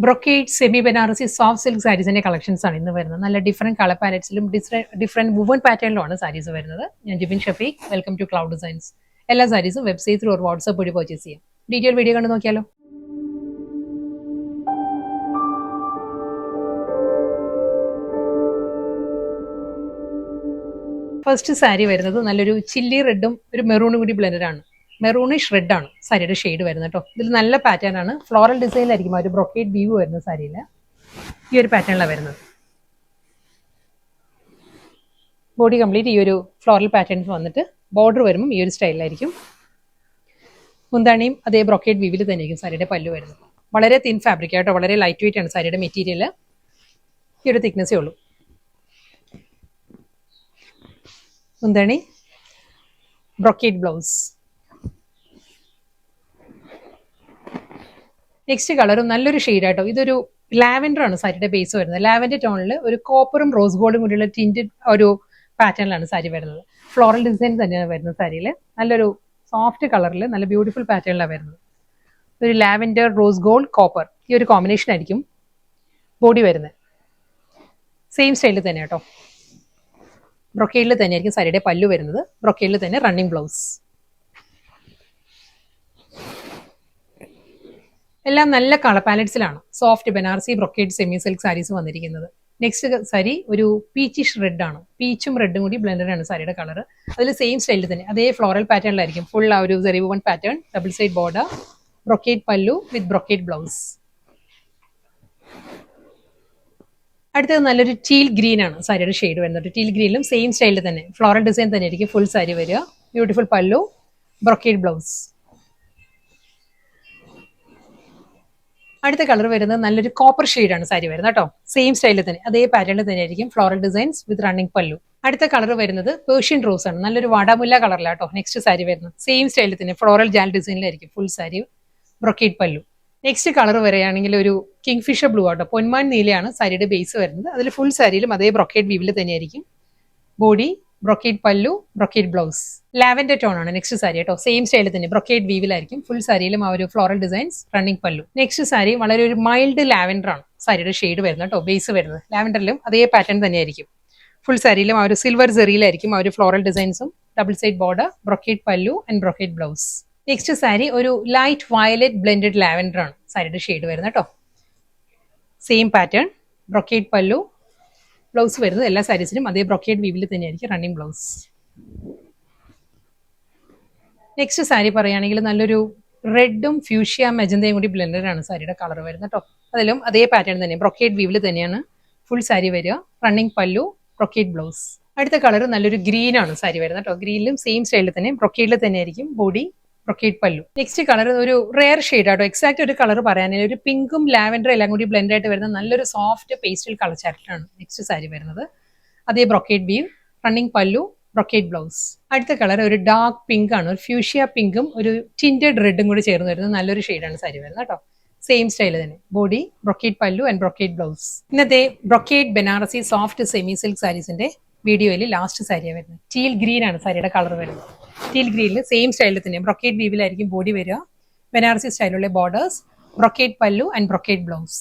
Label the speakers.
Speaker 1: Brocade semi Banarasi soft silk സാരീസിന്റെ collections ആണ് ഇന്ന് വരുന്നത്. നല്ല ഡിഫറെന്റ് കളർ പാലറ്റ്സിലും ഡിഫറെന്റ് വുവൺ പാറ്റേണിലുമാണ് സാരീസ് വരുന്നത്. ഞാൻ Jibin Shafeeq, welcome to Cloud Designs. എല്ലാ സാരീസും വെബ്സൈറ്റ് ത്രൂ ഒരു വാട്സ്ആപ്പ് വഴി പർച്ചേസ് ചെയ്യാം. ഡീറ്റെയിൽ വീഡിയോ കണ്ട് നോക്കിയാലോ. ഫസ്റ്റ് സാരി വരുന്നത് നല്ലൊരു ചില്ലി റെഡും ഒരു മെറൂണും കൂടി ബ്ലെൻഡഡ് ആണ്. മെറൂണിഷ് റെഡ് ആണ് സാരിയുടെ ഷെയ്ഡ് വരുന്നത് കേട്ടോ. ഇതിൽ നല്ല പാറ്റേൺ ആണ്, ഫ്ലോറൽ ഡിസൈനിലായിരിക്കും ഒരു ബ്രൊക്കേഡ് വീവ് വരുന്ന സാരിയിൽ. ഈ ഒരു പാറ്റേണിലാണ് വരുന്നത്. ബോഡി കംപ്ലീറ്റ് ഈ ഒരു ഫ്ലോറൽ പാറ്റേൺസ് വന്നിട്ട് ബോർഡർ വരുമ്പോൾ ഈ ഒരു സ്റ്റൈലിലായിരിക്കും. മുന്താണിയും അതേ ബ്രൊക്കേഡ് വീവിൽ തന്നെയായിരിക്കും സാരിയുടെ പല്ലു വരുന്നത്. വളരെ തിൻ ഫാബ്രിക് ആട്ടോ, വളരെ ലൈറ്റ് വെയിറ്റ് ആണ് സാരിയുടെ മെറ്റീരിയൽ. ഈ ഒരു തിക്നെസ്സേ ഉള്ളൂ. മുന്താണി, ബ്രൊക്കേഡ് ബ്ലൗസ്. നെക്സ്റ്റ് കളറും നല്ലൊരു ഷെയ്ഡായിട്ടോ. ഇതൊരു ലാവൻഡർ ആണ് സാരിയുടെ ബേസ് വരുന്നത്. ലാവൻഡർ ടോണിൽ ഒരു കോപ്പറും റോസ് ഗോൾഡും കൂടിയുള്ള ടിൻറ്റഡ് ഒരു പാറ്റേണിലാണ് സാരി വരുന്നത്. ഫ്ലോറൽ ഡിസൈൻ തന്നെയാണ് വരുന്നത് സാരിയിൽ. നല്ലൊരു സോഫ്റ്റ് കളറിൽ നല്ല ബ്യൂട്ടിഫുൾ പാറ്റേണിലാണ് വരുന്നത്. ഒരു ലാവൻഡർ, റോസ് ഗോൾഡ്, കോപ്പർ ഈ ഒരു കോമ്പിനേഷൻ ആയിരിക്കും ബോഡി വരുന്നത്. സെയിം സ്റ്റൈലിൽ തന്നെ കേട്ടോ. ബ്രൊക്കേഡിൽ തന്നെയായിരിക്കും സാരിയുടെ പല്ലു വരുന്നത്. ബ്രൊക്കേഡിൽ തന്നെ റണ്ണിങ് ബ്ലൗസ്. എല്ലാം നല്ല കളർ പാലറ്റ്സിലാണ് soft Banarasi brocade semi silk saris വന്നിരിക്കുന്നത്. നെക്സ്റ്റ് സാരി ഒരു പീച്ചിഷ് റെഡ് ആണ്. പീച്ചും റെഡും കൂടി ബ്ലെൻഡഡ് ആണ് സാരിയുടെ കളർ. അതിൽ സെയിം സ്റ്റൈലിൽ തന്നെ അതേ ഫ്ലോറൽ പാറ്റേണിലായിരിക്കും. ഫുൾ ആ ഒരു zari woven pattern, double side border, brocade pallu with brocade blouse. അടുത്തത് നല്ലൊരു ടീൽ ഗ്രീൻ ആണ് സാരിയുടെ ഷെയ്ഡ് വരുന്നത്. ടീൽ ഗ്രീനിലും സെയിം സ്റ്റൈലിൽ തന്നെ ഫ്ലോറൽ ഡിസൈൻ തന്നെ ആയിരിക്കും ഫുൾ സാരി വരിക. ബ്യൂട്ടിഫുൾ പല്ലു, ബ്രൊക്കേഡ് ബ്ലൗസ്. അടുത്ത കളർ വരുന്നത് നല്ലൊരു കോപ്പർ ഷെയ്ഡാണ് സാരി വരുന്നത് കേട്ടോ. സെയിം സ്റ്റൈലിൽ തന്നെ അതേ പാറ്റേണിൽ തന്നെ ആയിരിക്കും ഫ്ലോറൽ ഡിസൈൻസ് വിത്ത് റണ്ണിങ് പല്ലു. അടുത്ത കളർ വരുന്നത് പേർഷ്യൻ റോസ് ആണ്. നല്ലൊരു വാടാമുല്ല കളറിലാട്ടോ നെക്സ്റ്റ് സാരി വരുന്നത്. സെയിം സ്റ്റൈലിൽ തന്നെ ഫ്ലോറൽ ജാൽ ഡിസൈനിലായിരിക്കും ഫുൾ സാരി, ബ്രൊക്കേഡ് പല്ലു. നെക്സ്റ്റ് കളർ വരികയാണെങ്കിൽ ഒരു കിങ് ഫിഷർ ബ്ലൂ ആട്ടോ. പൊന്മാൻ നീലയാണ് സാരിയുടെ ബേസ് വരുന്നത്. അതിൽ ഫുൾ സാരിയിലും അതേ ബ്രൊക്കേഡ് വീവിൽ തന്നെയായിരിക്കും ബോഡി, ബ്രൊക്കേഡ് പല്ലു, ബ്രൊക്കേഡ് ബ്ലൗസ്. ലാവൻഡർ ടോൺ ആണ് നെക്സ്റ്റ് സാരി കേട്ടോ. സെയിം സ്റ്റൈലിൽ തന്നെ ബ്രൊക്കേഡ് വീവിലായിരിക്കും ഫുൾ സാരിയിലും ആ ഒരു ഫ്ലോറൽ ഡിസൈൻസ്, റണ്ണിങ് പല്ലു. നെക്സ്റ്റ് സാരി വളരെ ഒരു മൈൽഡ് ലാവൻഡർ ആണ് സാരിയുടെ ഷെയ്ഡ് വരുന്നത് കേട്ടോ. ബേസ് വരുന്നത് ലാവൻഡറിലും അതേ പാറ്റേൺ തന്നെയായിരിക്കും. ഫുൾ സാരിയിലും ആ ഒരു സിൽവർ സെറിയിലായിരിക്കും ആ ഒരു ഫ്ലോറൽ ഡിസൈൻസും, double side border, brocade pallu and brocade blouse. Next sari ഒരു ലൈറ്റ് വയലറ്റ് ബ്ലെൻഡഡ് ലാവൻഡർ ആണ് സാരിയുടെ ഷെയ്ഡ് വരുന്നത് കേട്ടോ. സെയിം പാറ്റേൺ, ബ്രൊക്കേഡ് പല്ലു, ബ്ലൗസ് വരുന്നത് എല്ലാ സാരീസിനും അതേ ബ്രൊക്കേഡ് വീവിൽ തന്നെയായിരിക്കും റണ്ണിങ് ബ്ലൗസ്. നെക്സ്റ്റ് സാരി പറയുകയാണെങ്കിൽ നല്ലൊരു റെഡും ഫ്യൂഷ്യ മെജന്തയും കൂടി ബ്ലെൻഡഡ് ആണ് സാരിയുടെ കളർ വരുന്നത് കേട്ടോ. അതിലും അതേ പാറ്റേൺ തന്നെ ബ്രൊക്കേഡ് വീവിൽ തന്നെയാണ് ഫുൾ സാരി വരിക. Running pallu, brocade blouse. അടുത്ത കളർ നല്ലൊരു ഗ്രീൻ ആണ് സാരി വരുന്നത് കേട്ടോ. ഗ്രീനിലും സെയിം സ്റ്റൈലിൽ തന്നെ ബ്രൊക്കേഡിൽ തന്നെയായിരിക്കും ബോഡി, ബ്രൊക്കേഡ് പല്ലു. നെക്സ്റ്റ് കളർ ഒരു റെയർ ഷെയ്ഡ് ആട്ടോ. എക്സാക്ട് ഒരു കളർ പറയാനില്ല. ഒരു പിങ്കും ലാവൻഡറും എല്ലാം കൂടി ബ്ലെൻഡ് ആയിട്ട് വരുന്ന നല്ലൊരു സോഫ്റ്റ് പേസ്റ്റൽ കളർ ചാറ്റിലാണ് നെക്സ്റ്റ് സാരി വരുന്നത്. അതേ brocade weave, running pallu, brocade blouse. അടുത്ത കളർ ഒരു ഡാർക്ക് പിങ്ക് ആണ്. ഒരു ഫ്യൂഷ്യ പിങ്കും ഒരു ടിൻറ്റഡ് റെഡും കൂടി ചേർന്ന് വരുന്നത് നല്ലൊരു ഷെയ്ഡാണ് സാരി വരുന്നത് കേട്ടോ. സെയിം സ്റ്റൈൽ തന്നെ body, brocade pallu and brocade blouse. ഇന്നത്തെ brocade Banarasi soft semi silk സാരീസിന്റെ വീഡിയോയിൽ ലാസ്റ്റ് സാരിയാണ് വരുന്നത്. ടീൽ ഗ്രീൻ ആണ് സാരിയുടെ കളർ വരുന്നത്. ടീൽ ഗ്രീനിൽ സെയിം സ്റ്റൈലിൽ തന്നെ ബ്രൊക്കേഡ് വീവിലായിരിക്കും ബോഡി വരിക. Banarasi സ്റ്റൈലുള്ള borders, brocade pallu and brocade blouse.